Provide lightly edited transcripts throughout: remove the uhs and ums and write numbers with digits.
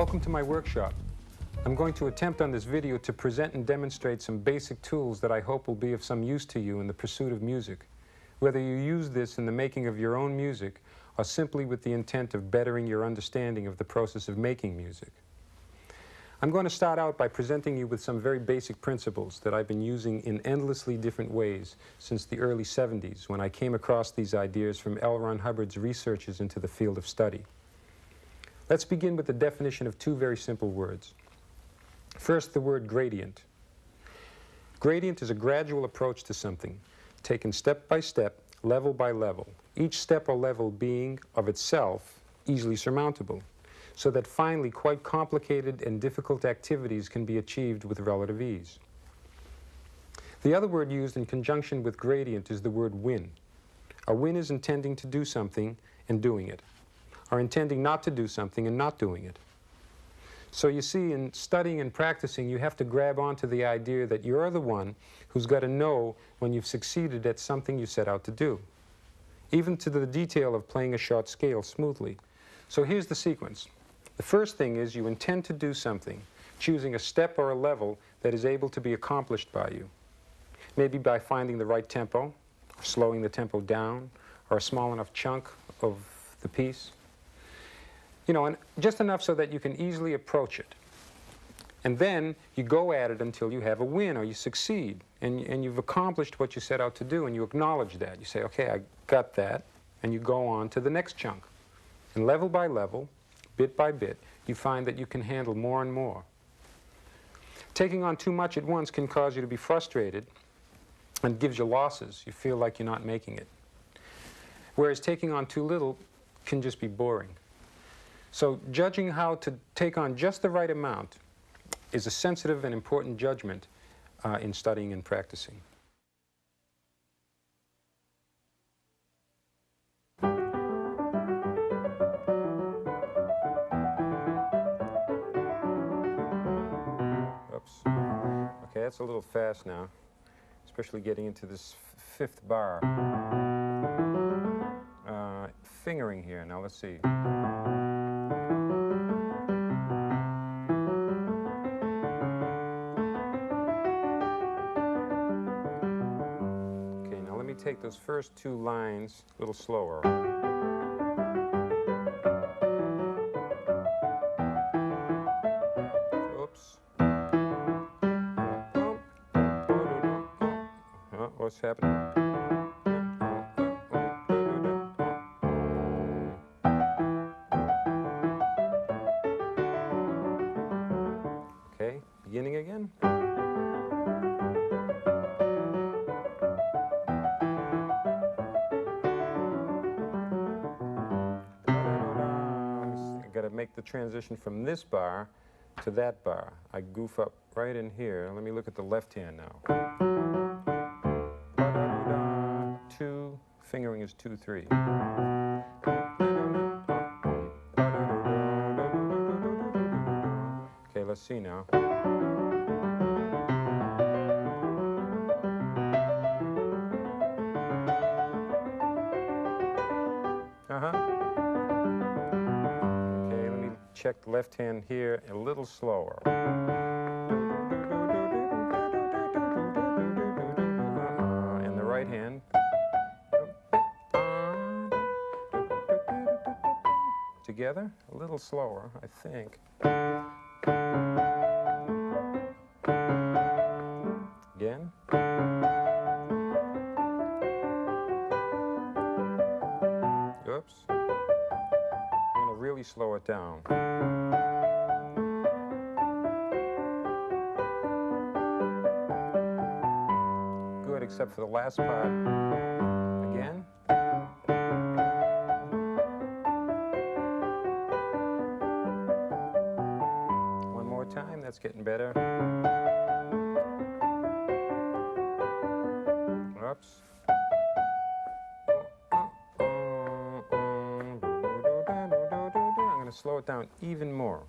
Welcome to my workshop. I'm going to attempt on this video to present and demonstrate some basic tools that I hope will be of some use to you in the pursuit of music, whether you use this in the making of your own music or simply with the intent of bettering your understanding of the process of making music. I'm going to start out by presenting you with some very basic principles that I've been using in endlessly different ways since the early 70s when I came across these ideas from L. Ron Hubbard's researches into the field of study. Let's begin with the definition of two very simple words. First, the word gradient. Gradient is a gradual approach to something, taken step by step, level by level, each step or level being, of itself, easily surmountable, so that finally quite complicated and difficult activities can be achieved with relative ease. The other word used in conjunction with gradient is the word win. A win is intending to do something and doing it, or intending not to do something and not doing it. So you see, in studying and practicing, you have to grab onto the idea that you're the one who's got to know when you've succeeded at something you set out to do, even to the detail of playing a short scale smoothly. So here's the sequence. The first thing is you intend to do something, choosing a step or a level that is able to be accomplished by you, maybe by finding the right tempo, or slowing the tempo down, or a small enough chunk of the piece. You know, and just enough so that you can easily approach it. And then you go at it until you have a win or you succeed, and you've accomplished what you set out to do, and you acknowledge that. You say, okay, I got that, and you go on to the next chunk. And level by level, bit by bit, you find that you can handle more and more. Taking on too much at once can cause you to be frustrated and gives you losses. You feel like you're not making it. Whereas taking on too little can just be boring. So judging how to take on just the right amount is a sensitive and important judgment in studying and practicing. Oops. Okay, that's a little fast now, especially getting into this fifth bar. Fingering here. Now let's see. Take those first two lines a little slower. Oops. What's happening? Okay, beginning again. Make the transition from this bar to that bar. I goof up right in here. Let me look at the left hand now. 2, fingering is 2, 3. Okay, let's see now. Check the left hand here a little slower. And the right hand. Together, a little slower, I think. Again. Oops. Really slow it down. Good, except for the last part. Again. One more time, that's getting better. Oops. Slow it down even more.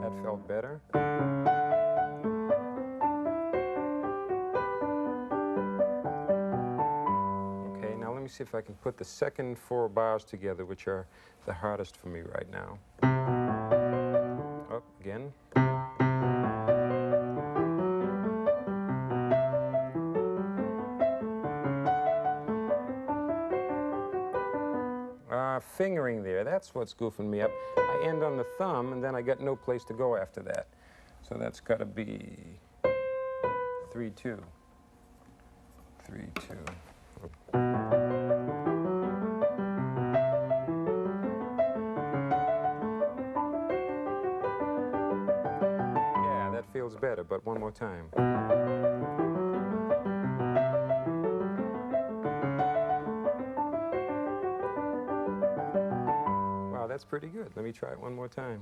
That felt better. me see if I can put the second 4 bars together, which are the hardest for me right now. Up again. Fingering there, that's what's goofing me up. I end on the thumb, and then I got no place to go after that. So that's got to be 3-2. 3-2. Yeah, that feels better, but one more time. That's pretty good. Let me try it one more time.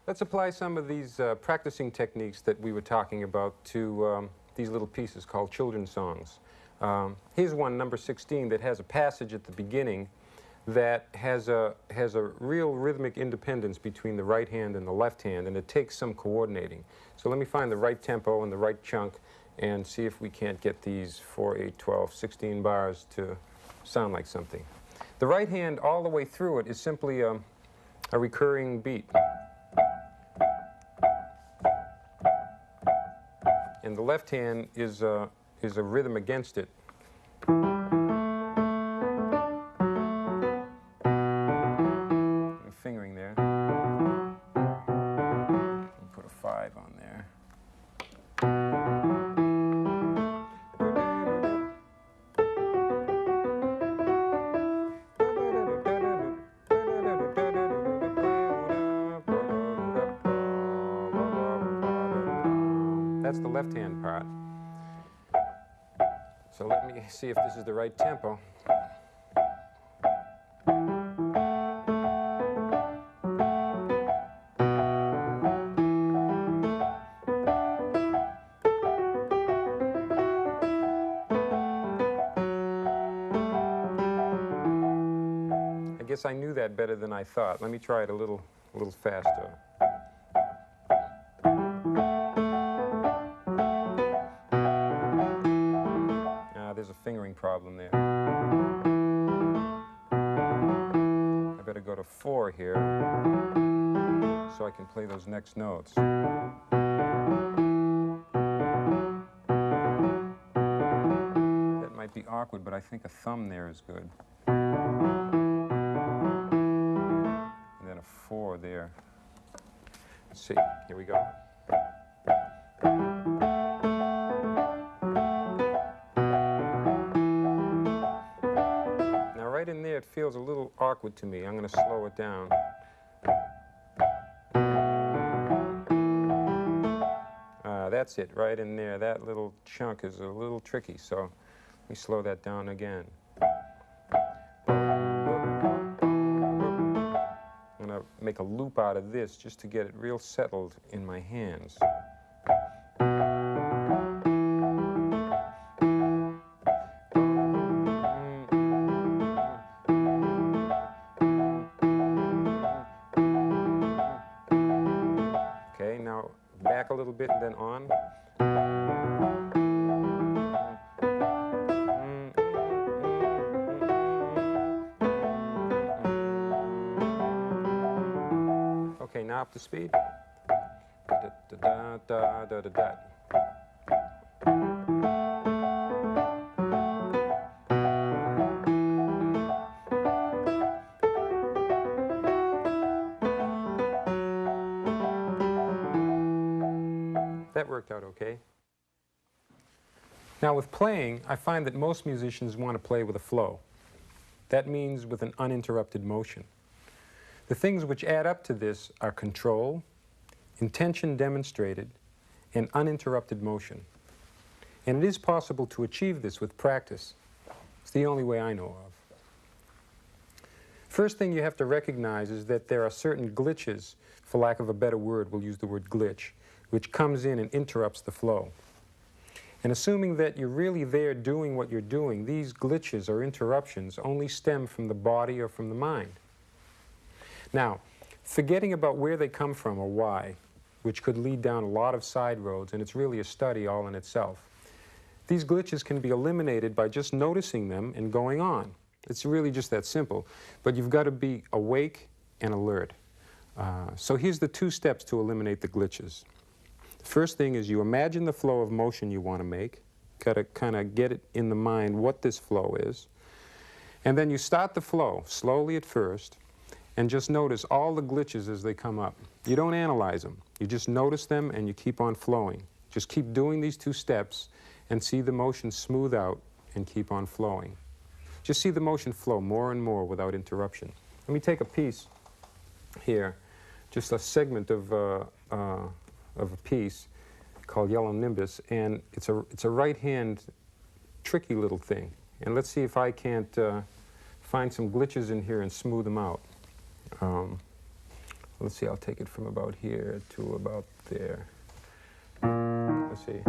Let's apply some of these practicing techniques that we were talking about to these little pieces called children's songs. Here's one, number 16, that has a passage at the beginning that has a real rhythmic independence between the right hand and the left hand, and it takes some coordinating. So let me find the right tempo and the right chunk and see if we can't get these 4, 8, 12, 16 bars to sound like something. The right hand all the way through it is simply a recurring beat. And the left hand is a rhythm against it. Fingering there. Put a 5 on there. That's the left-hand part. So let me see if this is the right tempo. I guess I knew that better than I thought. Let me try it a little faster. There's a fingering problem there. I better go to 4 here so I can play those next notes. That might be awkward, but I think a thumb there is good. And then a 4 there. Let's see. Here we go. Right in there, it feels a little awkward to me. I'm going to slow it down. That's it, right in there. That little chunk is a little tricky, so let me slow that down again. I'm going to make a loop out of this just to get it real settled in my hands. Back a little bit and then on. Okay, now up to speed. Da, da, da, da, da, da, da. That worked out okay. Now with playing, I find that most musicians want to play with a flow. That means with an uninterrupted motion. The things which add up to this are control, intention demonstrated, and uninterrupted motion. And it is possible to achieve this with practice. It's the only way I know of. First thing you have to recognize is that there are certain glitches, for lack of a better word, we'll use the word glitch, which comes in and interrupts the flow. And assuming that you're really there doing what you're doing, these glitches or interruptions only stem from the body or from the mind. Now, forgetting about where they come from or why, which could lead down a lot of side roads, and it's really a study all in itself. These glitches can be eliminated by just noticing them and going on. It's really just that simple. But you've got to be awake and alert. So here's the 2 steps to eliminate the glitches. The first thing is you imagine the flow of motion you want to make. Got to kind of get it in the mind what this flow is. And then you start the flow, slowly at first, and just notice all the glitches as they come up. You don't analyze them. You just notice them and you keep on flowing. Just keep doing these 2 steps and see the motion smooth out and keep on flowing. Just see the motion flow more and more without interruption. Let me take a piece here, just a segment of a piece called Yellow Nimbus, and it's a right-hand tricky little thing. And let's see if I can't find some glitches in here and smooth them out. Let's see, I'll take it from about here to about there. Let's see.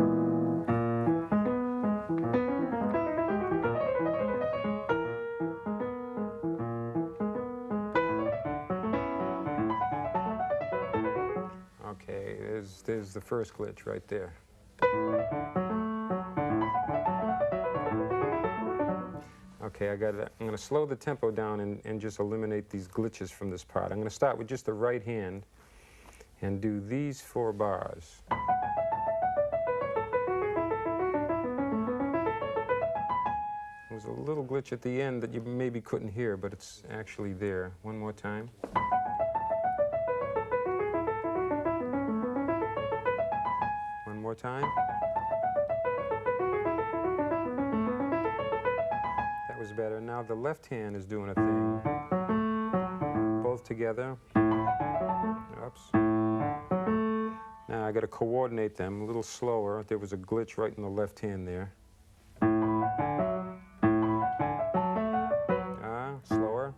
Okay, there's the first glitch right there. Okay, I'm going to slow the tempo down and just eliminate these glitches from this part. I'm going to start with just the right hand and do these 4 bars. There's a little glitch at the end that you maybe couldn't hear, but it's actually there. One more time. One more time. That was better. Now the left hand is doing a thing. Both together. Oops. Now I got to coordinate them a little slower. There was a glitch right in the left hand there. Slower.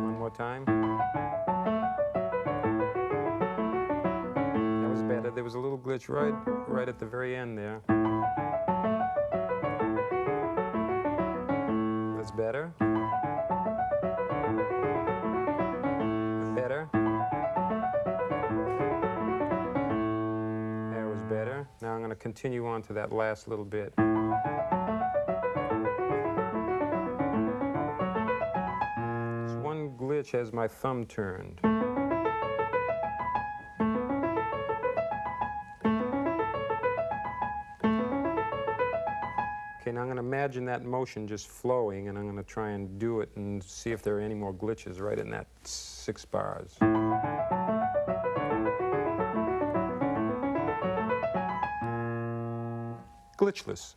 One more time. That was better. There was a little glitch right at the very end there. That's better. Better. That was better. Now I'm going to continue on to that last little bit. This one glitch has my thumb turned. Okay, now I'm going to imagine that motion just flowing, and I'm going to try and do it and see if there are any more glitches right in that 6 bars. Glitchless.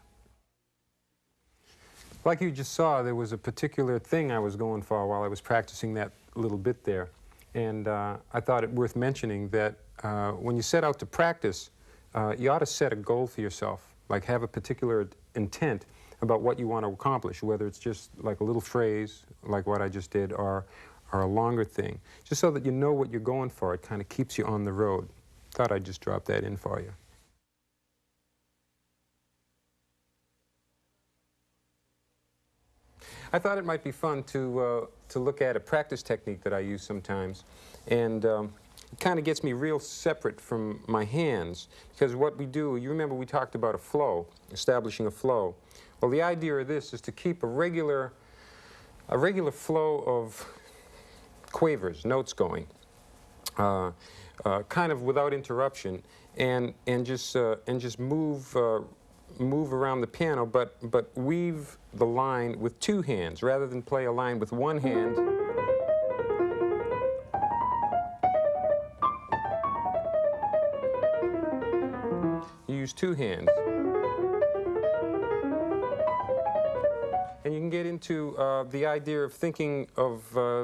Like you just saw, there was a particular thing I was going for while I was practicing that little bit there. And I thought it worth mentioning that when you set out to practice, you ought to set a goal for yourself, like have a particular intent about what you want to accomplish, whether it's just like a little phrase, like what I just did, or a longer thing, just so that you know what you're going for. It kind of keeps you on the road. Thought I'd just drop that in for you. I thought it might be fun to look at a practice technique that I use sometimes, and it kind of gets me real separate from my hands, because what we do, you remember we talked about a flow, establishing a flow. Well, the idea of this is to keep a regular flow of quavers, notes going, kind of without interruption, and just move around the piano, but weave the line with 2 hands rather than play a line with 1 hand. You use 2 hands. And you can get into the idea of thinking of,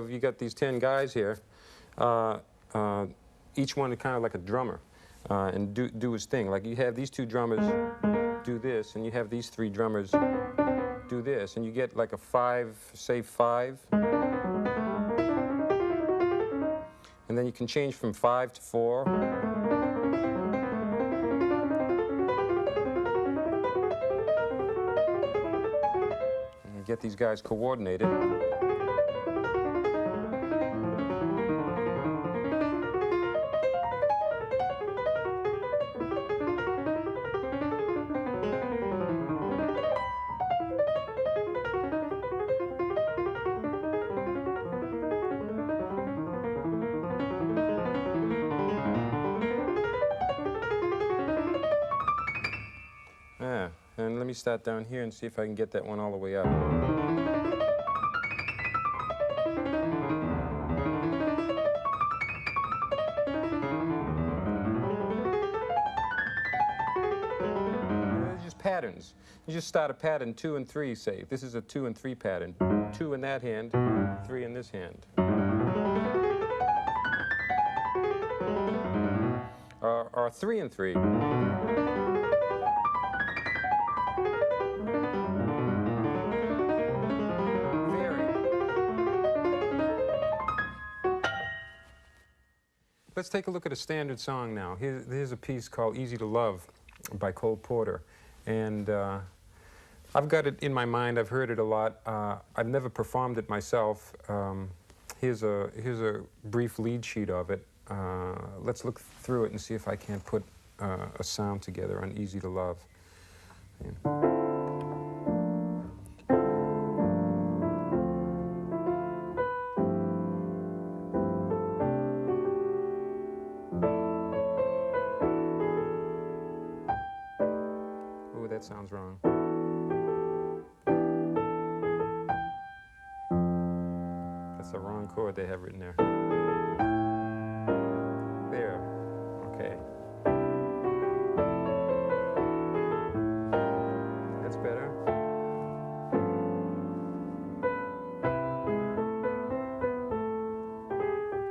you got these 10 guys here, each one kind of like a drummer, and do his thing. Like you have these 2 drummers do this, and you have these 3 drummers do this, and you get like a 5, say 5. And then you can change from 5 to 4. And you get these guys coordinated. Yeah, and let me start down here and see if I can get that one all the way up. Just patterns. You just start a pattern 2 and 3, say. This is a 2 and 3 pattern. 2 in that hand, 3 in this hand. Or 3 and 3. Let's take a look at a standard song now. Here's a piece called Easy to Love by Cole Porter. And I've got it in my mind. I've heard it a lot. I've never performed it myself. Here's a brief lead sheet of it. Let's look through it and see if I can't put a sound together on Easy to Love. Yeah. That sounds wrong. That's the wrong chord they have written there. There. Okay. That's better.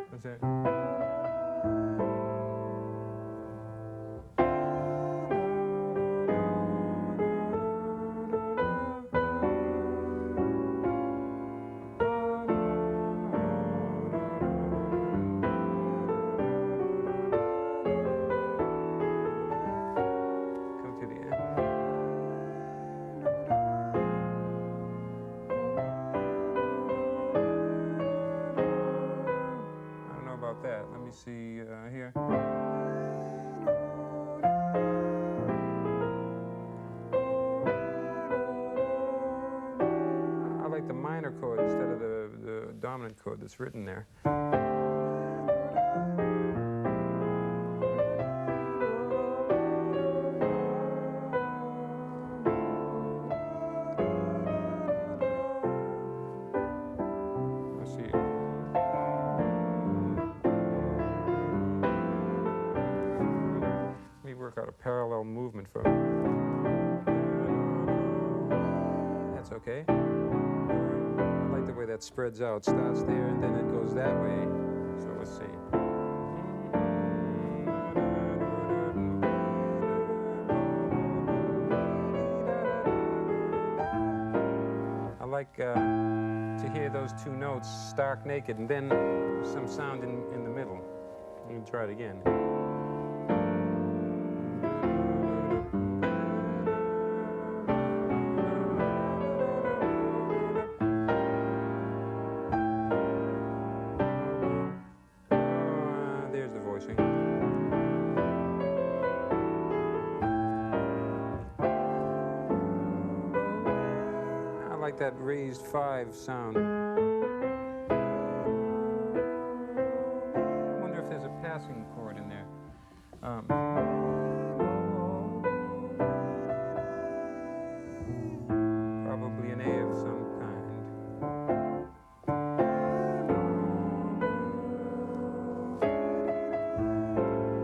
What's that? Let me see here. I like the minor chord instead of the dominant chord that's written there. Let's see. Work out a parallel movement for that's okay. I like the way that spreads out. Starts there and then it goes that way. So let's see. I like to hear those two notes stark naked and then some sound in the middle. Let me try it again. I like that raised 5 sound. I wonder if there's a passing chord in there. Probably an A of some kind.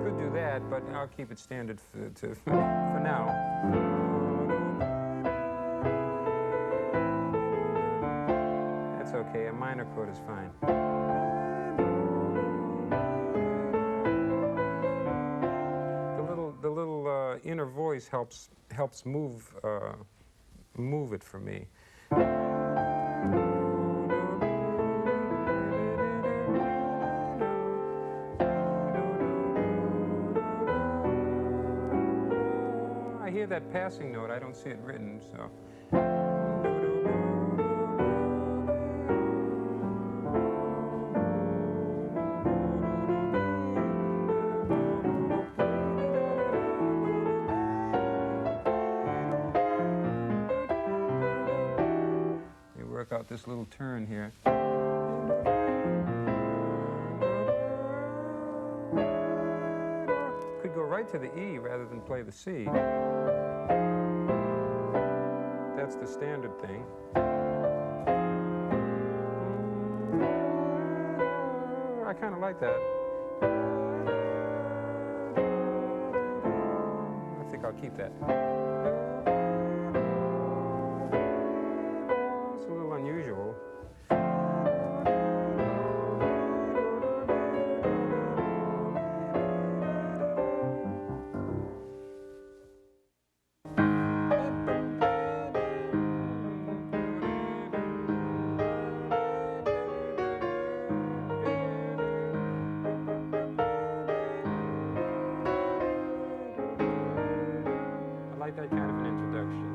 Could do that, but I'll keep it standard for now. That's okay, a minor chord is fine. The little inner voice helps move it for me. I hear that passing note. I don't see it written, so. Let me work out this little turn here. Could go right to the E rather than play the C. That's the standard thing. I kind of like that. I think I'll keep that. It's a little unusual. That kind of an introduction.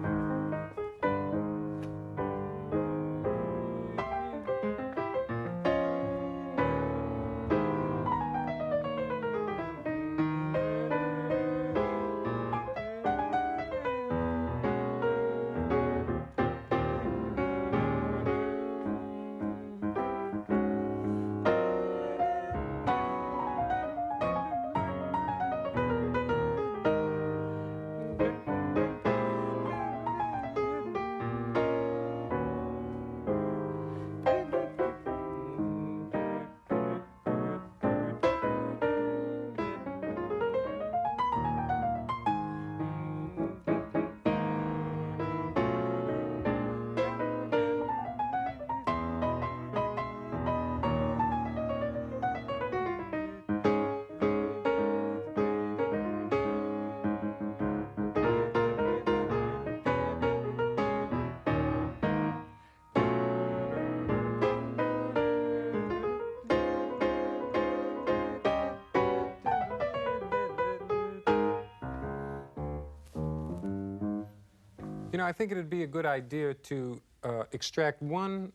You know, I think it would be a good idea to extract one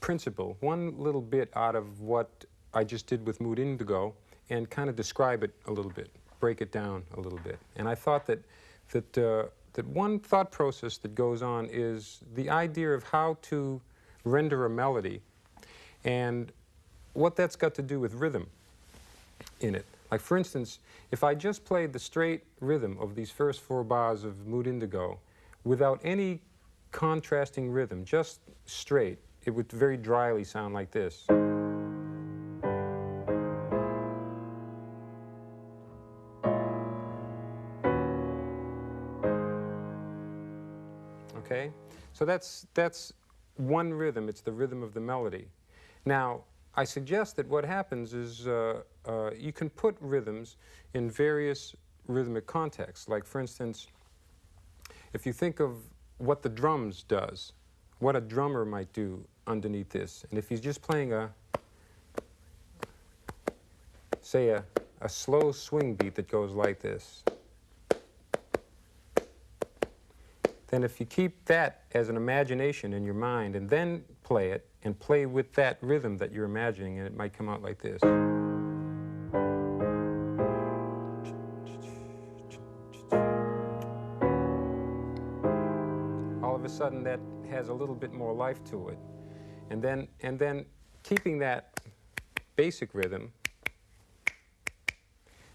principle, one little bit out of what I just did with Mood Indigo and kind of describe it a little bit, break it down a little bit. And I thought that one thought process that goes on is the idea of how to render a melody and what that's got to do with rhythm in it. Like, for instance, if I just played the straight rhythm of these first 4 bars of Mood Indigo without any contrasting rhythm, just straight, it would very dryly sound like this. Okay? So that's one rhythm. It's the rhythm of the melody. Now, I suggest that what happens is you can put rhythms in various rhythmic contexts. Like, for instance, if you think of what the drums does, what a drummer might do underneath this, and if he's just playing say a slow swing beat that goes like this, then if you keep that as an imagination in your mind and then play it, and play with that rhythm that you're imagining, and it might come out like this. All of a sudden that has a little bit more life to it. And then keeping that basic rhythm,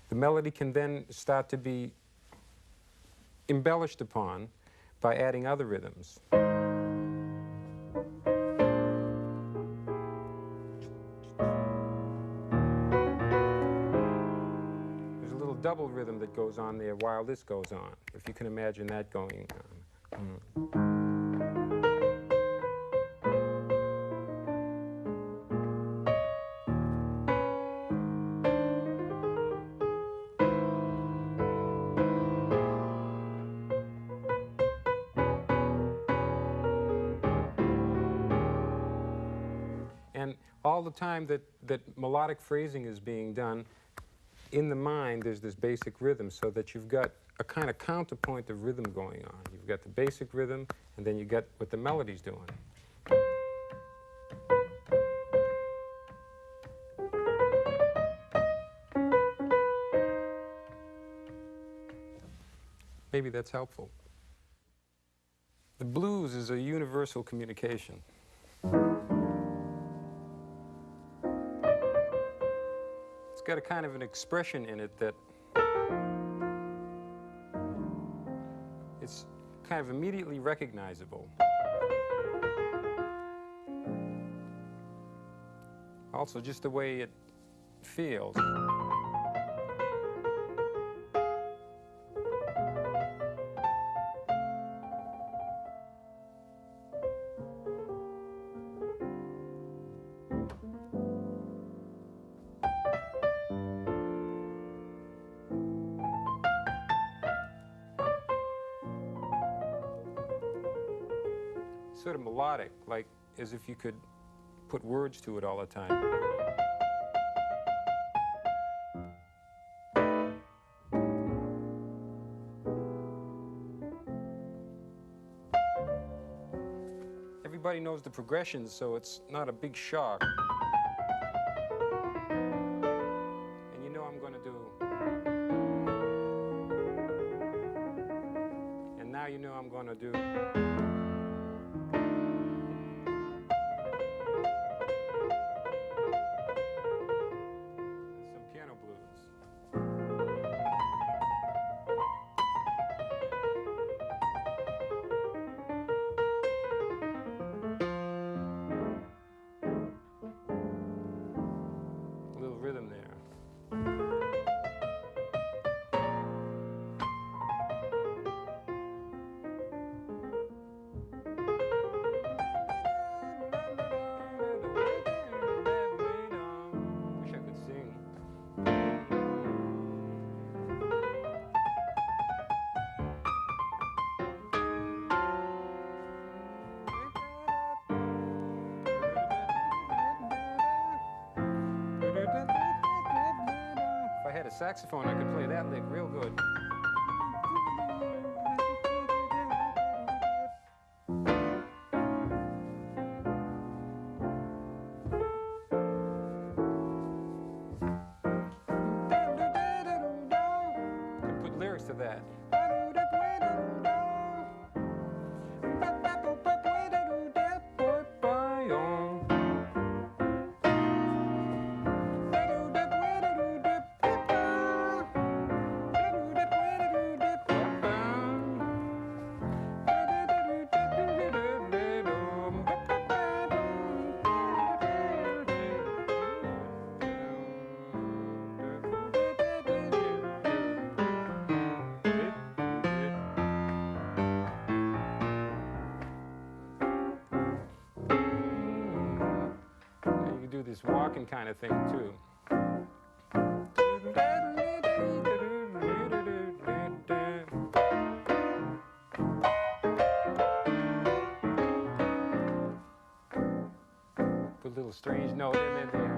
the melody can then start to be embellished upon by adding other rhythms. There's a little double rhythm that goes on there while this goes on, if you can imagine that going on. all the time that melodic phrasing is being done, in the mind there's this basic rhythm, so that you've got a kind of counterpoint of rhythm going on. You've got the basic rhythm, and then you get what the melody's doing. Maybe that's helpful. The blues is a universal communication. It's got a kind of an expression in it that it's kind of immediately recognizable. Also, just the way it feels. Sort of melodic, like as if you could put words to it all the time. Everybody knows the progressions, so it's not a big shock. And you know I'm going to do. And now you know I'm going to do. If I had a saxophone, I could play that lick real good. Could put lyrics to that. Do this walking kind of thing too. Put a little strange note in there.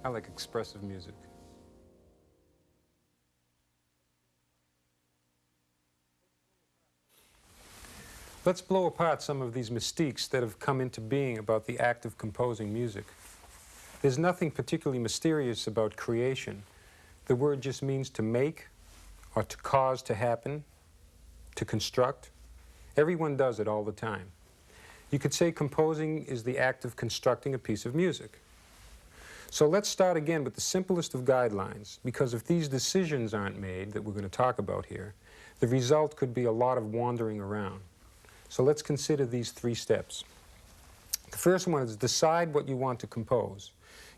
I like expressive music. Let's blow apart some of these mystiques that have come into being about the act of composing music. There's nothing particularly mysterious about creation. The word just means to make, or to cause to happen, to construct. Everyone does it all the time. You could say composing is the act of constructing a piece of music. So let's start again with the simplest of guidelines, because if these decisions aren't made that we're going to talk about here, the result could be a lot of wandering around. So let's consider these 3 steps. The first one is decide what you want to compose.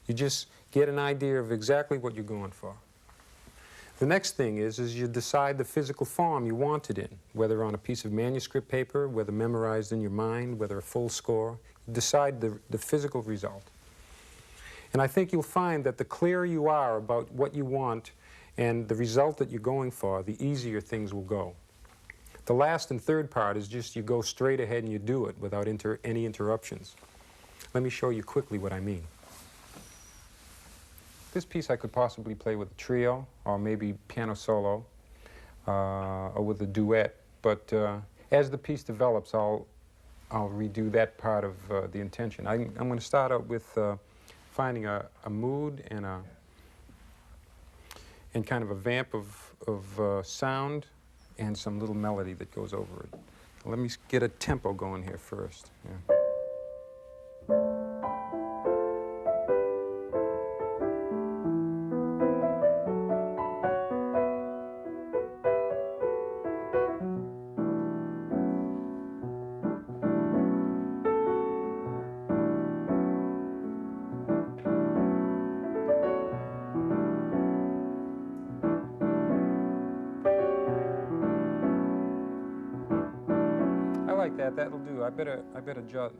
You just get an idea of exactly what you're going for. The next thing is you decide the physical form you want it in, whether on a piece of manuscript paper, whether memorized in your mind, whether a full score. You decide the physical result. And I think you'll find that the clearer you are about what you want and the result that you're going for, the easier things will go. The last and third part is just you go straight ahead and you do it without any interruptions. Let me show you quickly what I mean. This piece I could possibly play with a trio, or maybe piano solo, or with a duet. But as the piece develops, I'll redo that part of the intention. I'm going to start out with finding a mood and kind of a vamp of sound and some little melody that goes over it. Let me get a tempo going here first. Yeah. That'll do. I better jot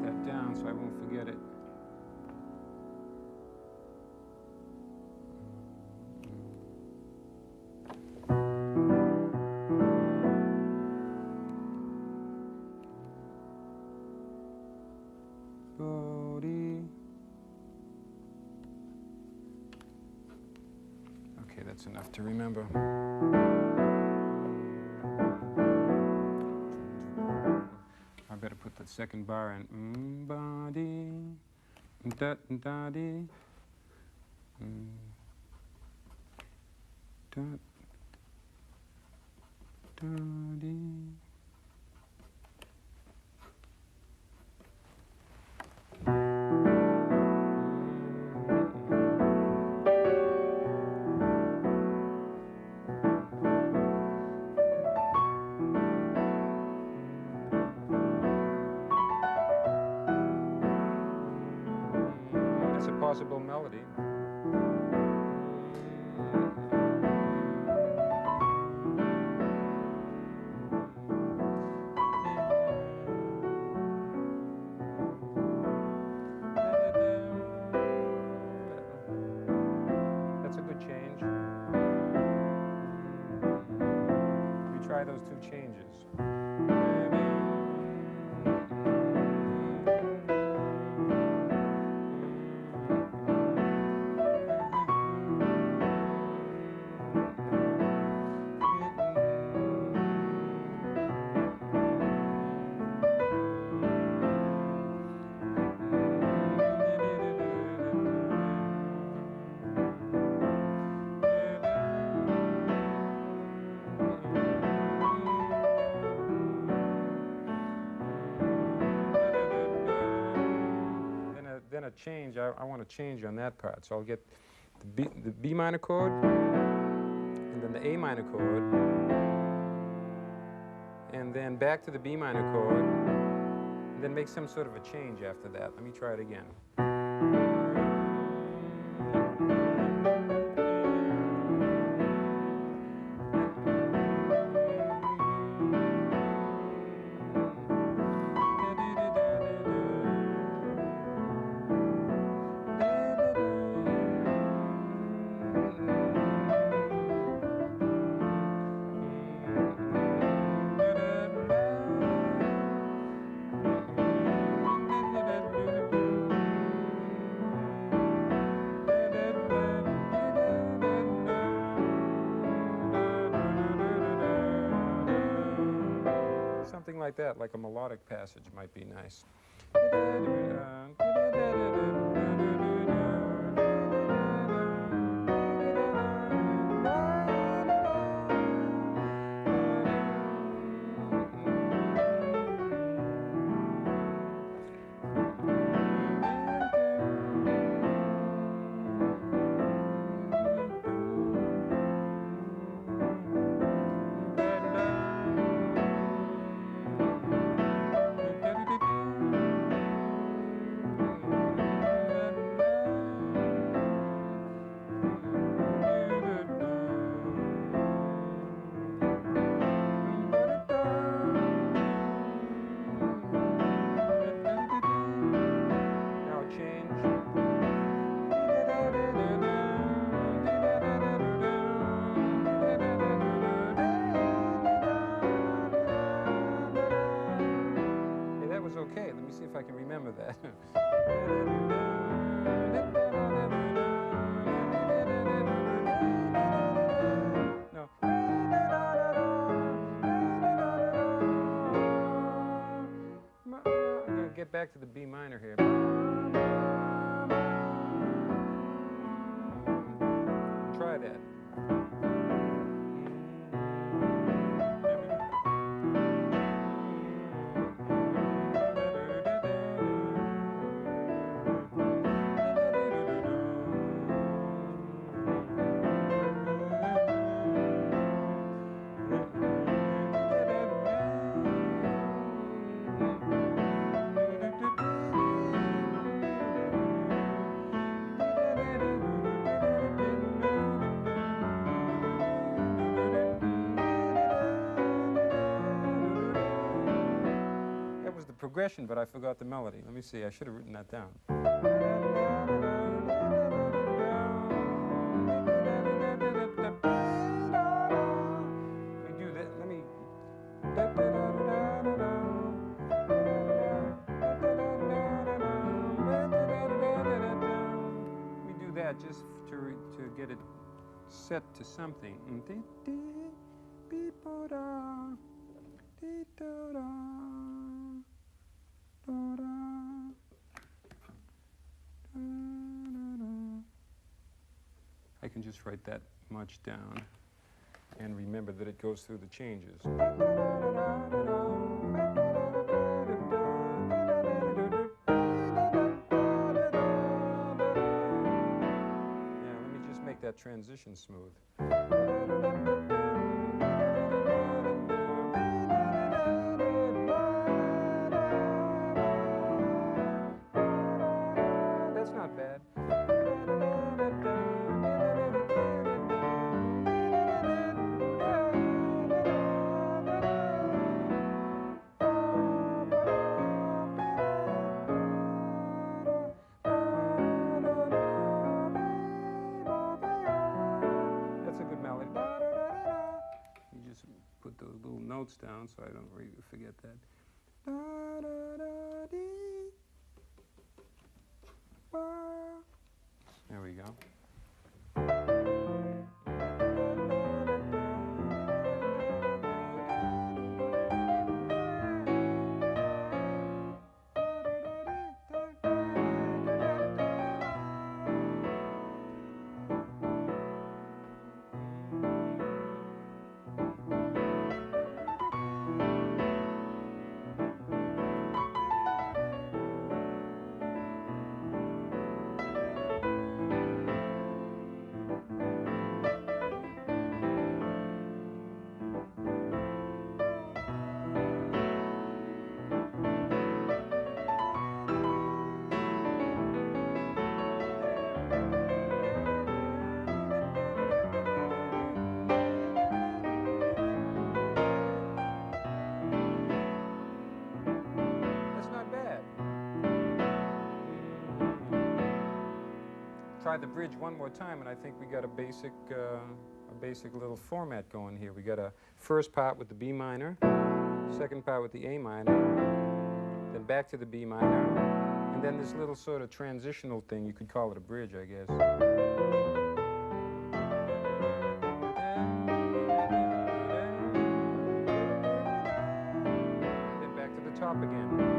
that down so I won't forget it. Okay, that's enough to remember. Better put that second bar in. Da da dee. Da da dee. Possible melody. That's a good change. We try those two changes. Then a change, I want to change on that part. So I'll get the B minor chord, and then the A minor chord, and then back to the B minor chord, and then make some sort of a change after that. Let me try it again. Something like that, like a melodic passage might be nice. see if I can remember that. No. I'm going to get back to the B minor here. Try that. Progression, but I forgot the melody. Let me see, I should have written that down. Let me do that. Let me. Let me do that just to get it set to something. I can just write that much down and remember that it goes through the changes. Yeah, let me just make that transition smooth. That's not bad. Notes down so I don't forget that. There we go. Try the bridge one more time, and I think we got a basic little format going here. We got a first part with the B minor, second part with the A minor, then back to the B minor, and then this little sort of transitional thing. You could call it a bridge, I guess. And then back to the top again.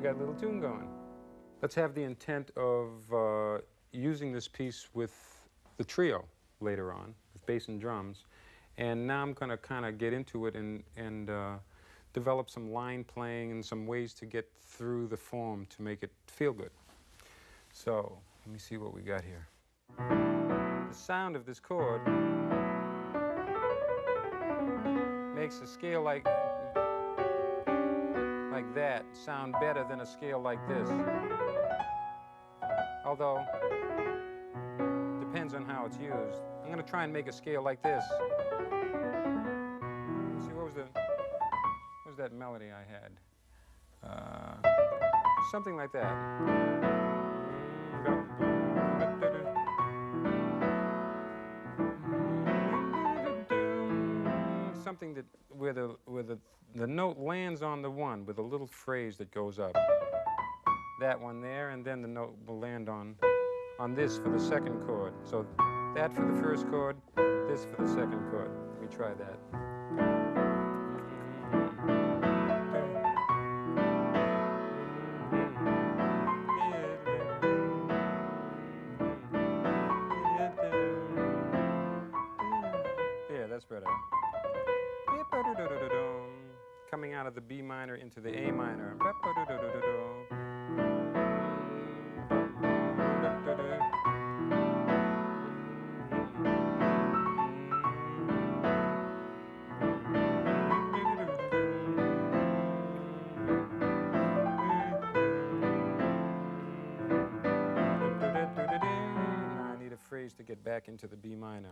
got a little tune going. Let's have the intent of using this piece with the trio later on, with bass and drums. And now I'm going to kind of get into it and develop some line playing and some ways to get through the form to make it feel good. So, let me see what we got here. The sound of this chord makes a scale like that sound better than a scale like this. Although, depends on how it's used. I'm going to try and make a scale like this. Let's see, what was that melody I had? Something like that. Something that where the note lands on the one with a little phrase that goes up. That one there, and then the note will land on this for the second chord. So that for the first chord, this for the second chord. Let me try that. Yeah, that's better. Coming out of the B minor into the A minor. Now I need a phrase to get back into the B minor.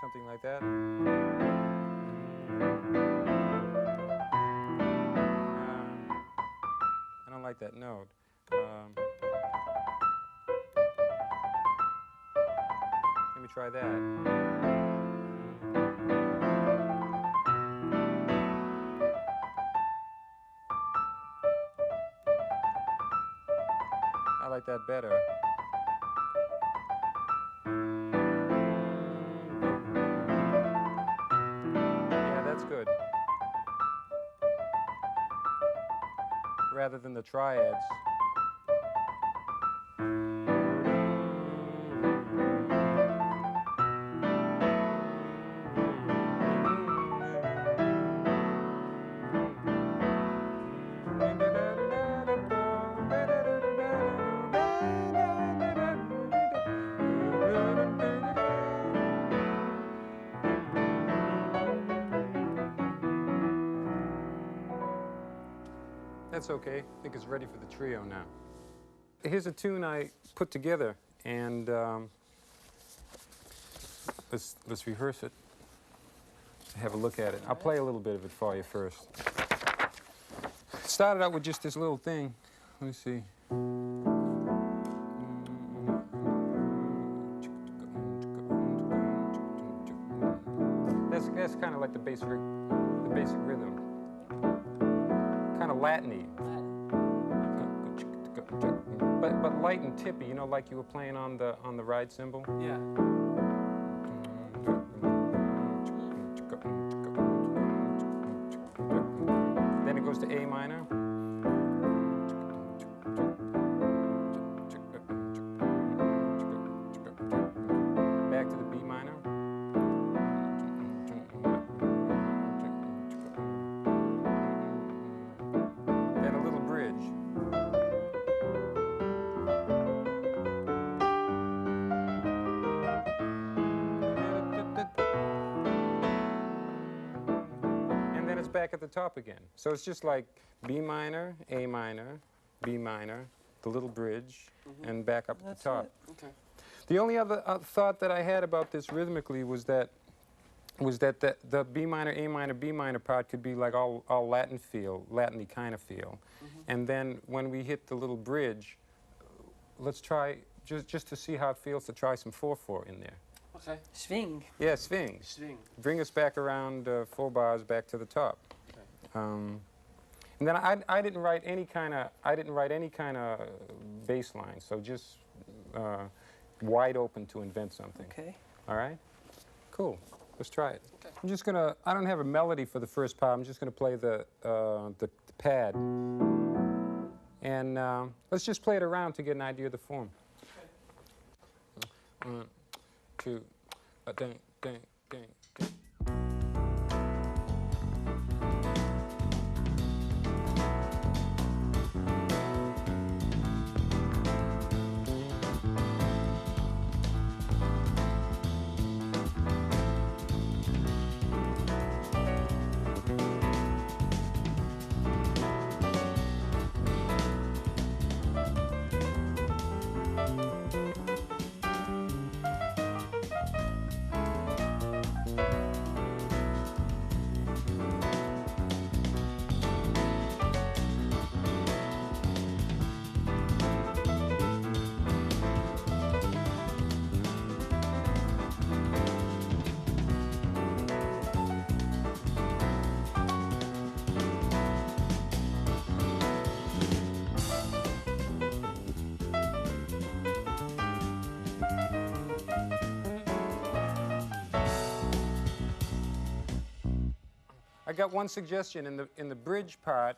Something like that. I don't like that note. Let me try that. I like that better. Good. Rather than the triads. That's okay. I think it's ready for the trio now. Here's a tune I put together, and let's rehearse it. Have a look at it. I'll play a little bit of it for you first. Started out with just this little thing. Let me see. That's kind of like the basic rhythm. Kind of Latin-y. But light and tippy, you know, like you were playing on the ride cymbal? Yeah. Then it goes to A minor. Back to the B minor. Then a little bridge. Back at the top again. So it's just like B minor, A minor, B minor, the little bridge, and back up at the top. Okay. The only other thought that I had about this rhythmically was that the B minor, A minor, B minor part could be like all Latin feel, Latin-y kind of feel. And then when we hit the little bridge, let's try, just to see how it feels, to try some 4/4 in there. Okay. Swing. Yeah, swing. Swing. Bring us back around 4 bars back to the top. Okay. And then I didn't write any kind of bass line, so just wide open to invent something. Okay. All right. Cool. Let's try it. Okay. I'm just gonna, I don't have a melody for the first part. I'm just gonna play the pad. And let's just play it around to get an idea of the form. Okay. 1, 2, ding, ding, ding, ding. I got one suggestion in the bridge part.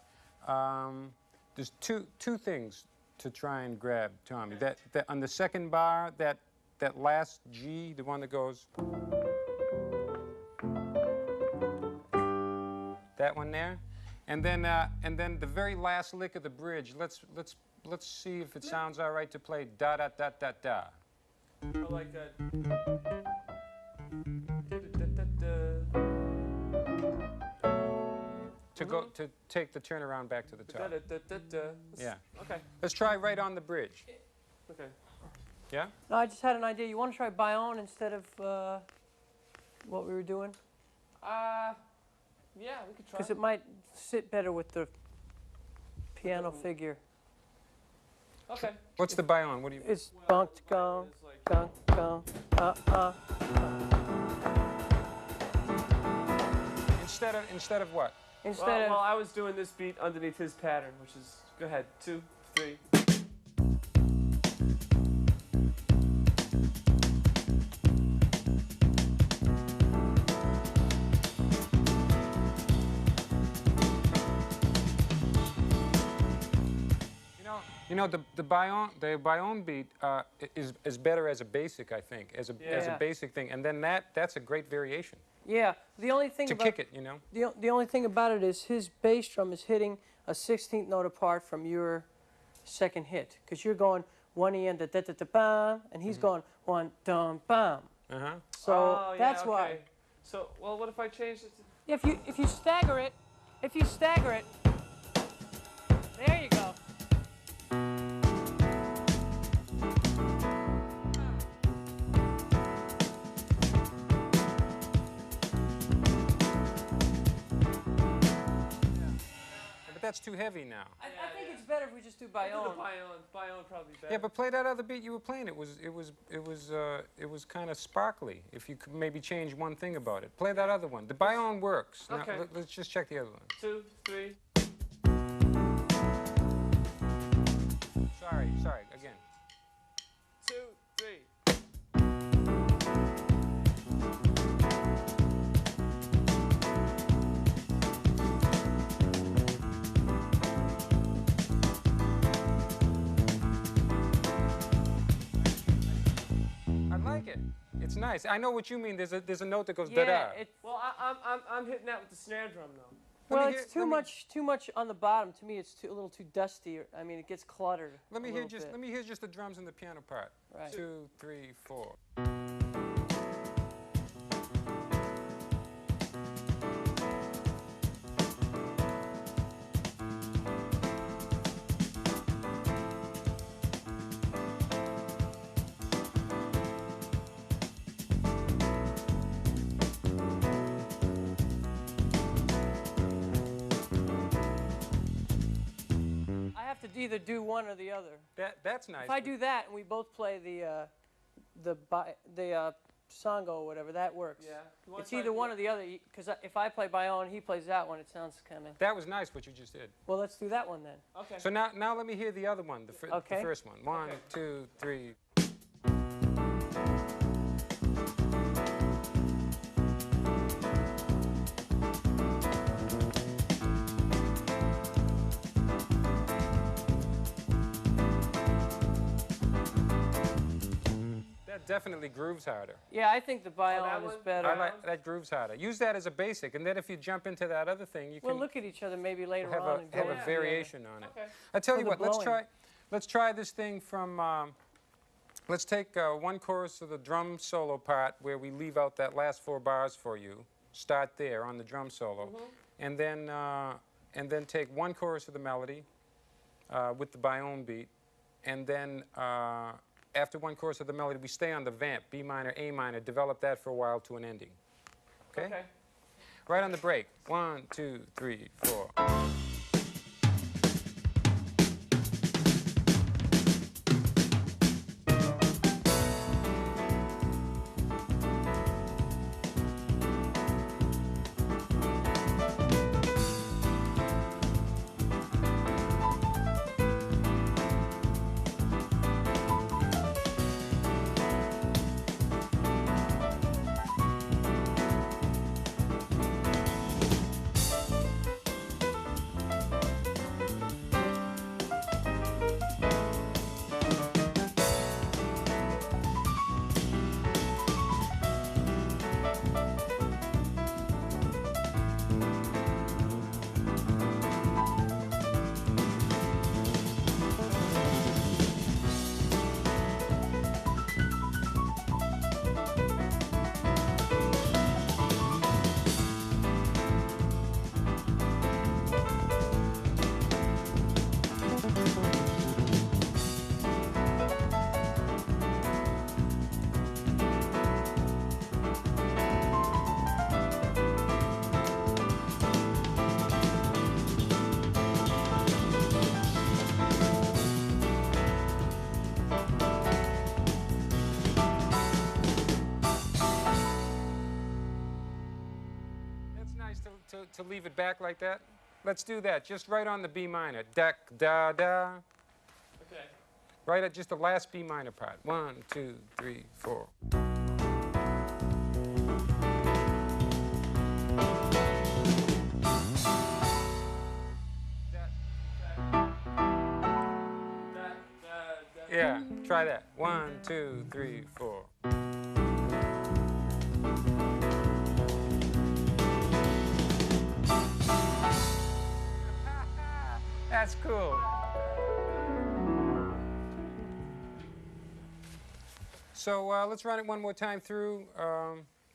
There's two things to try and grab, Tommy. That on the second bar, that last G, the one that goes. That one there, and then the very last lick of the bridge. Let's see if it sounds all right to play da da da da da. I like that. To take the turnaround back to the top. Yeah. Okay. Let's try right on the bridge. Okay. Yeah? No, I just had an idea. You want to try Bayonne instead of what we were doing? Yeah, we could try. Because it might sit better with the piano figure. Okay. What's the Bayonne? What do you? It's gong, gong, gong, gong, Instead of what? Instead of. Well, I was doing this beat underneath his pattern, which is, go ahead, 2, 3. You know, the Bayonne beat is better as a basic, I think, as a basic thing, and then that's a great variation. Yeah, the only thing to kick it, you know. The only thing about it is his bass drum is hitting a 16th note apart from your second hit, because you're going 1 E and da da da da bam, and he's going 1 dum bam. So that's why. So, well, what if I change it to? If you stagger it, there you go. That's too heavy now. I think it's better if we just do Bayonne. Bayonne probably better. Yeah, but play that other beat you were playing. It was kind of sparkly. If you could maybe change one thing about it, play that other one. The Bayonne works. Okay. Now, let's just check the other one. 2, 3. Sorry. Again. 2, 3. I like it. It's nice. I know what you mean. There's a note that goes Yeah, da-da. Well, I'm hitting that with the snare drum though. Well, it's too much on the bottom. To me, it's a little too dusty. I mean, it gets cluttered. Let me hear just the drums and the piano part. Right. 2, 3, 4. Either do one or the other. That's nice. If I do that and we both play the sango or whatever, that works. Yeah. It's either one or the other. Because if I play Bayonne, he plays that one. It sounds kind of. That was nice what you just did. Well, let's do that one then. Okay. So now let me hear the other one. The first one. 1, 2, 3. That definitely grooves harder. Yeah, I think the violin is one? better. I like that grooves harder. Use that as a basic, and then if you jump into that other thing, you We'll can look at each other maybe later have on and go a with the, variation on it. Okay. I tell For you the what, blowing. let's try this thing from. Let's take one chorus of the drum solo part where we leave out that last 4 bars for you. Start there on the drum solo, and then take one chorus of the melody with the biome beat, and then after one chorus of the melody, we stay on the vamp, B minor, A minor, develop that for a while to an ending. Okay? Okay. Right on the break. 1, 2, 3, 4. To leave it back like that? Let's do that, just right on the B minor. Da, da, da. Okay. Right at just the last B minor part. 1, 2, 3, 4. Yeah, try that. 1, 2, 3, 4. That's cool. So let's run it one more time through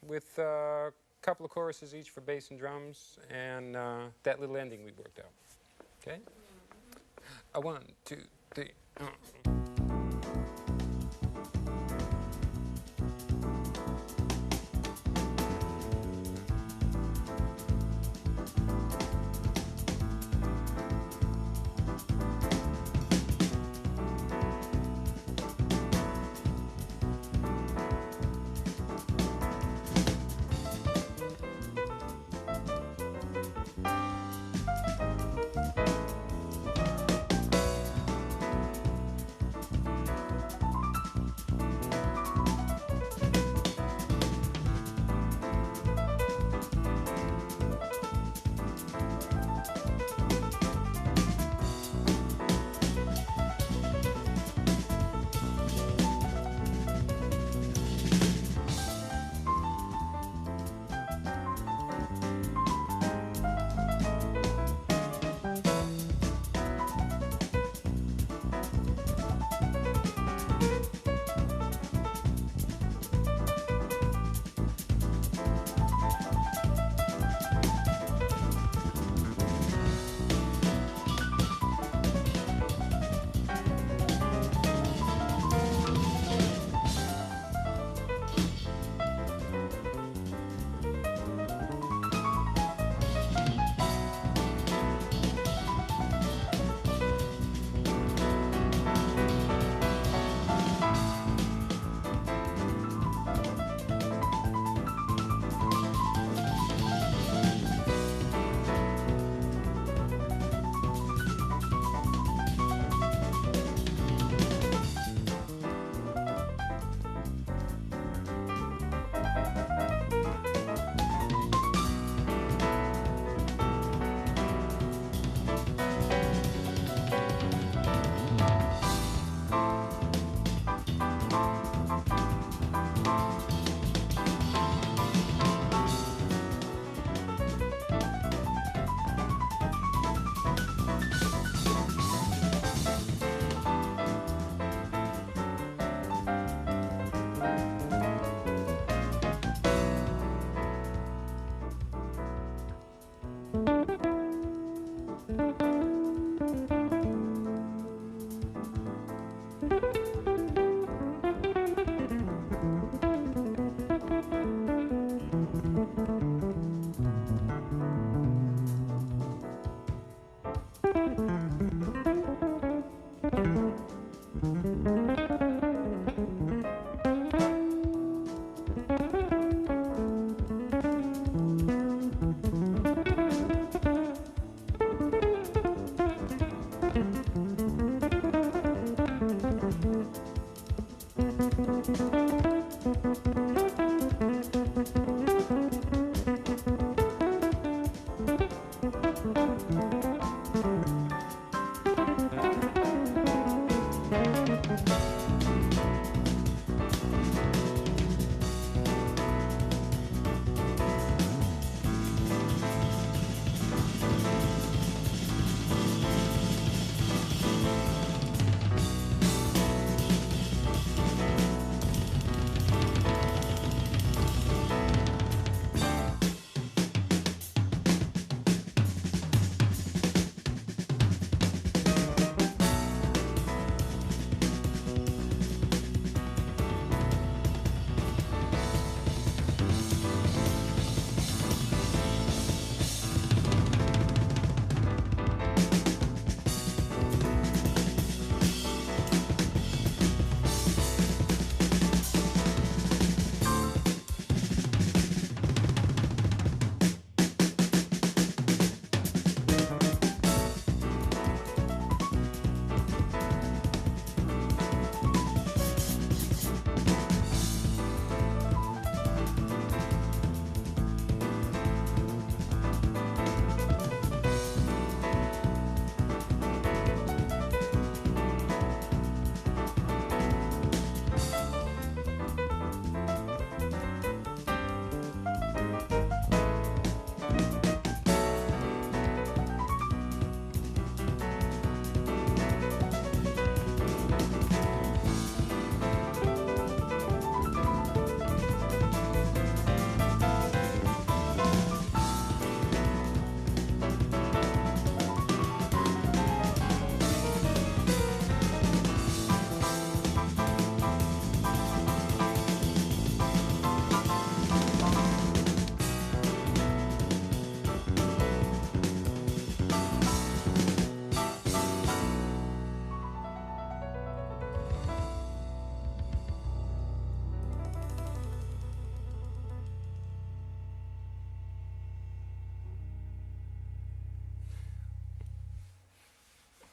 with a couple of choruses each for bass and drums and that little ending we worked out. Okay? 1, 2, 3.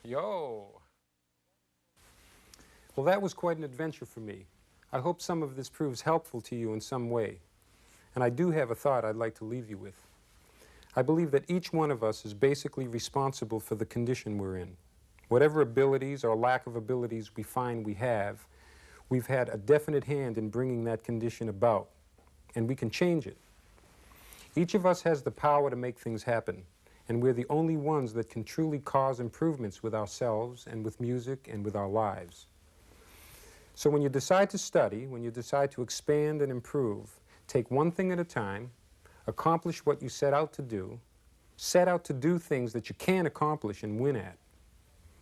Yo! Well, that was quite an adventure for me. I hope some of this proves helpful to you in some way. And I do have a thought I'd like to leave you with. I believe that each one of us is basically responsible for the condition we're in. Whatever abilities or lack of abilities we find we have, we've had a definite hand in bringing that condition about, and we can change it. Each of us has the power to make things happen, and we're the only ones that can truly cause improvements with ourselves and with music and with our lives. So when you decide to study, when you decide to expand and improve, take one thing at a time, accomplish what you set out to do things that you can accomplish and win at.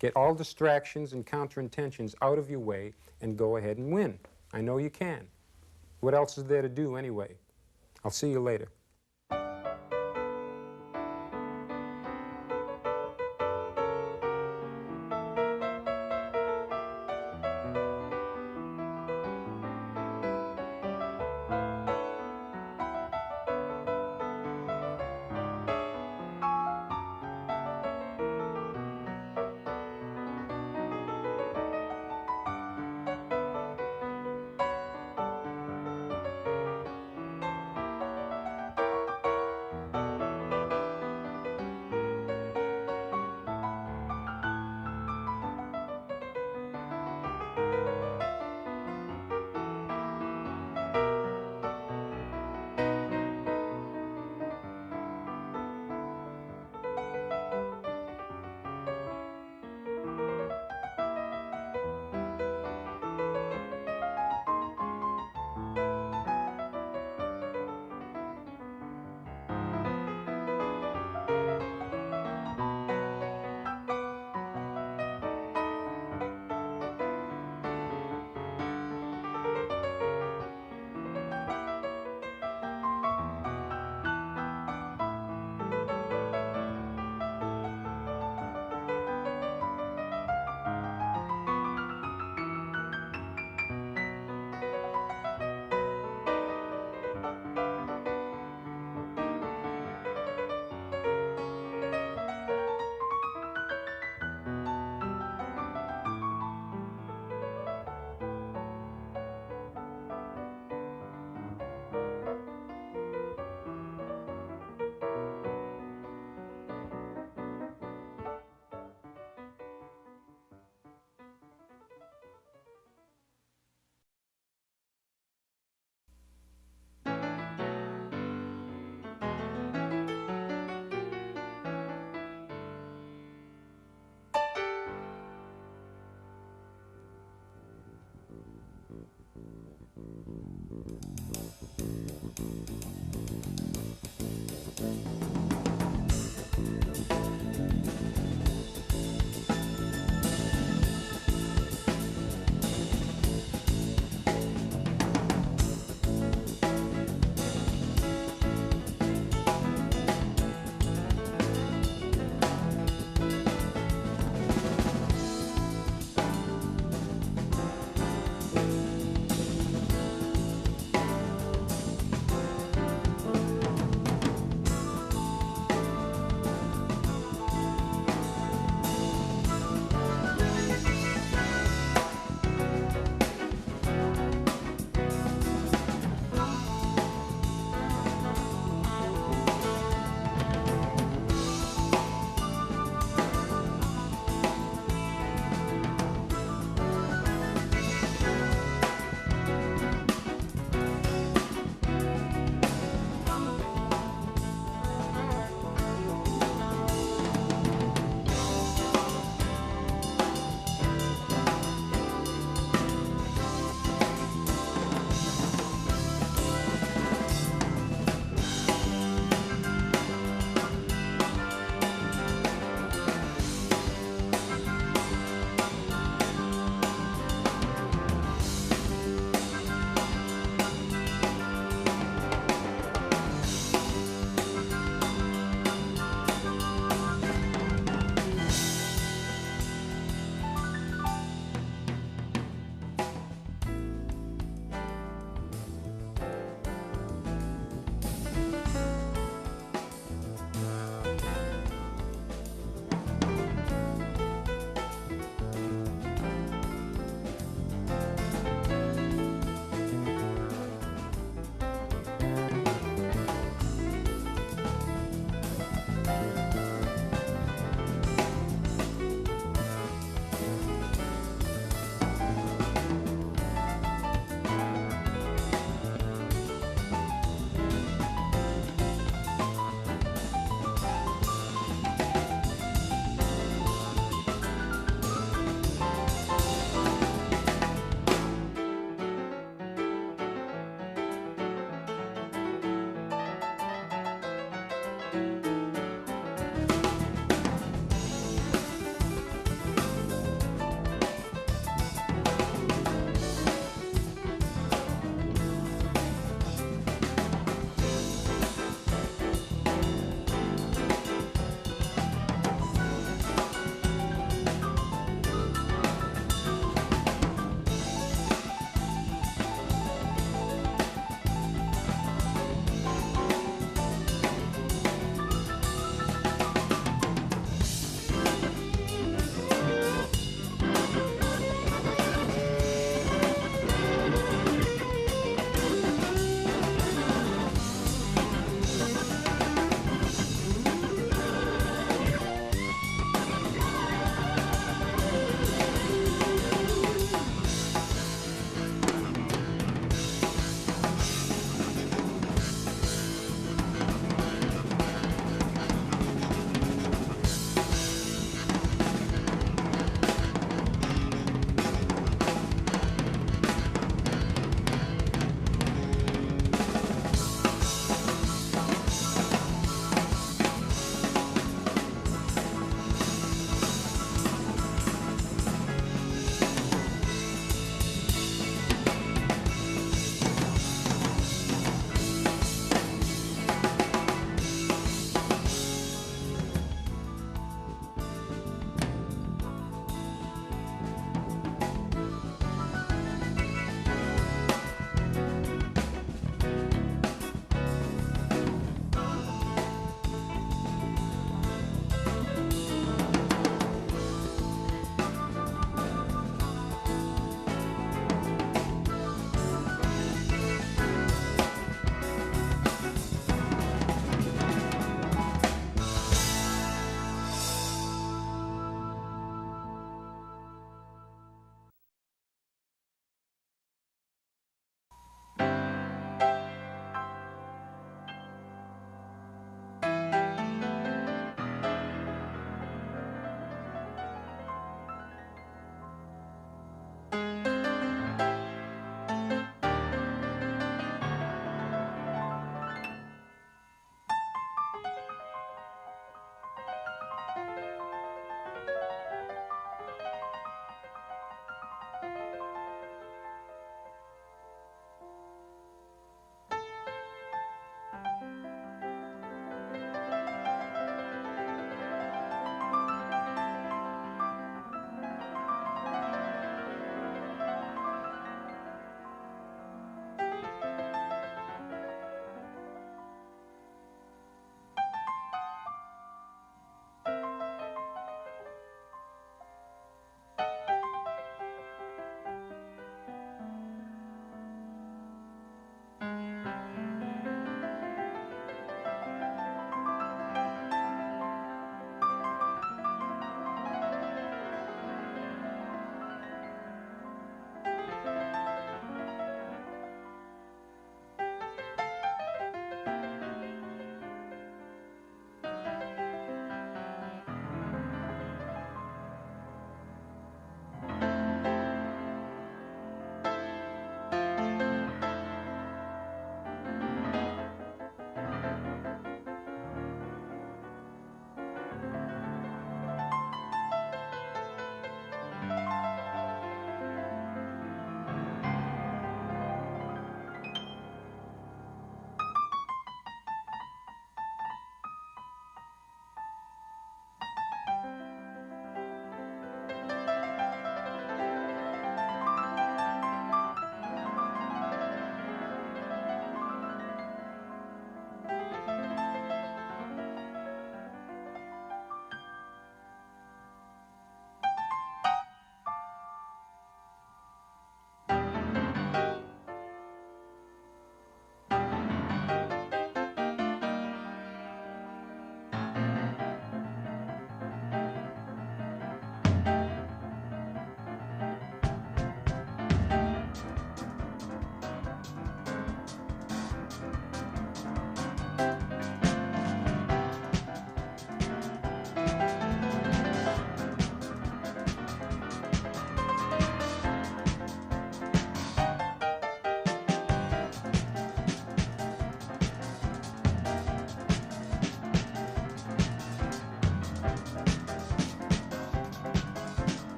Get all distractions and counterintentions out of your way and go ahead and win. I know you can. What else is there to do anyway? I'll see you later.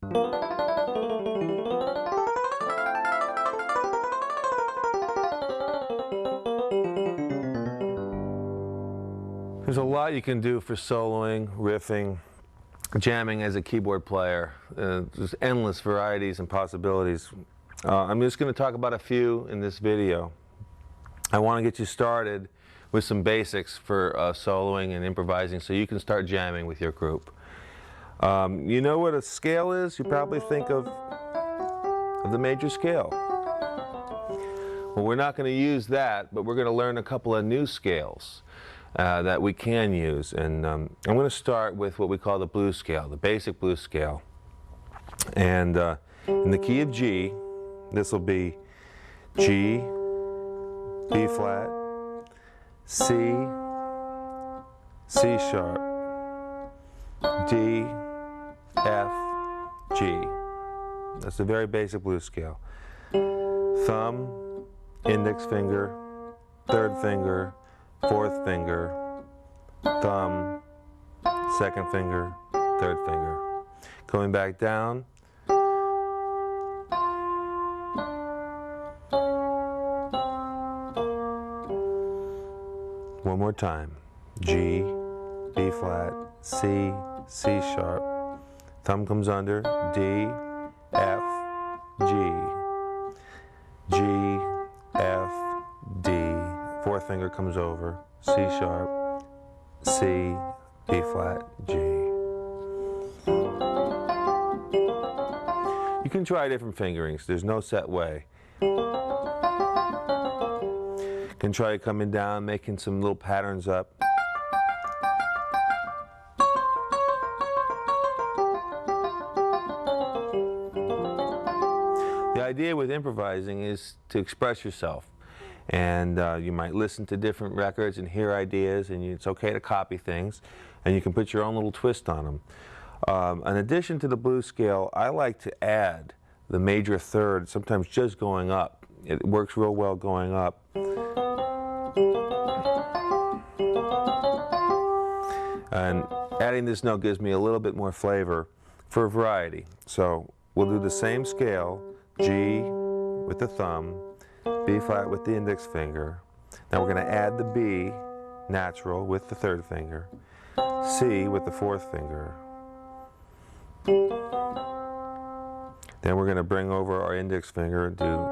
There's a lot you can do for soloing, riffing, jamming as a keyboard player. There's endless varieties and possibilities. I'm just going to talk about a few in this video. I want to get you started with some basics for soloing and improvising so you can start jamming with your group. You know what a scale is? You probably think of the major scale. Well, we're not going to use that, but we're going to learn a couple of new scales that we can use. And I'm going to start with what we call the blues scale, the basic blues scale. And in the key of G, this will be G, B flat, C, C sharp, D, F, G. That's a very basic blues scale. Thumb, index finger, third finger, fourth finger, thumb, second finger, third finger. Going back down. One more time. G, B flat, C, C sharp. Thumb comes under, D, F, G. G, F, D. Fourth finger comes over, C sharp, C, B flat, G. You can try different fingerings. There's no set way. You can try coming down, making some little patterns up. The idea with improvising is to express yourself. And you might listen to different records and hear ideas, and it's okay to copy things, and you can put your own little twist on them. In addition to the blues scale, I like to add the major third, sometimes just going up. It works real well going up. And adding this note gives me a little bit more flavor for variety. So we'll do the same scale, G with the thumb, B flat with the index finger. Now we're going to add the B natural with the third finger, C with the fourth finger. Then we're going to bring over our index finger and do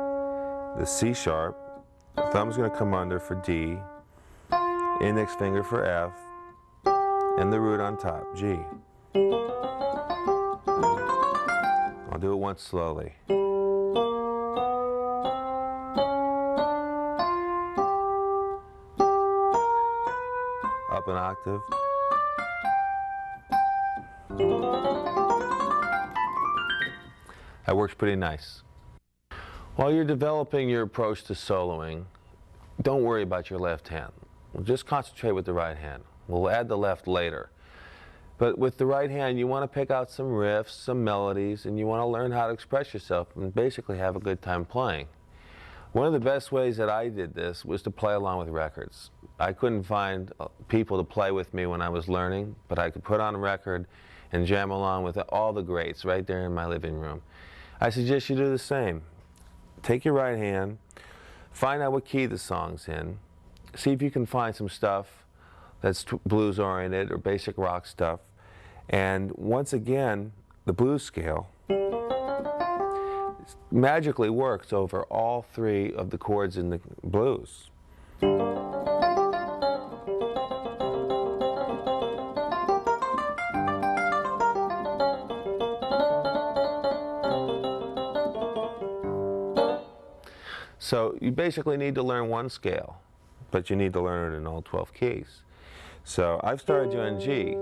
the C sharp. The thumb's going to come under for D, index finger for F, and the root on top, G. I'll do it once slowly. Up an octave. That works pretty nice. While you're developing your approach to soloing, don't worry about your left hand. We'll just concentrate with the right hand. We'll add the left later. But with the right hand, you want to pick out some riffs, some melodies, and you want to learn how to express yourself and basically have a good time playing. One of the best ways that I did this was to play along with records. I couldn't find people to play with me when I was learning, but I could put on a record and jam along with all the greats right there in my living room. I suggest you do the same. Take your right hand, find out what key the song's in, see if you can find some stuff that's blues-oriented or basic rock stuff, and once again, the blues scale magically works over all three of the chords in the blues. So you basically need to learn one scale, but you need to learn it in all 12 keys. So I've started you on G.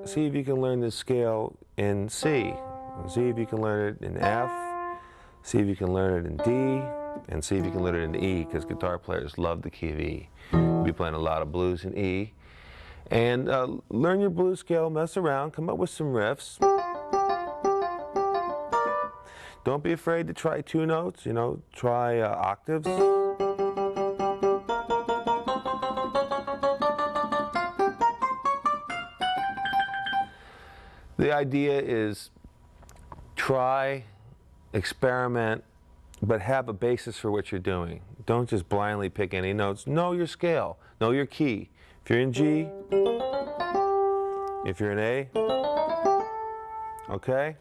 See if you can learn this scale in C. See if you can learn it in F. See if you can learn it in D. And see if you can learn it in E, because guitar players love the key of E. You'll be playing a lot of blues in E. And learn your blues scale, mess around, come up with some riffs. Don't be afraid to try two notes, try octaves. The idea is try, experiment, but have a basis for what you're doing. Don't just blindly pick any notes. Know your scale. Know your key. If you're in G, if you're in A, okay?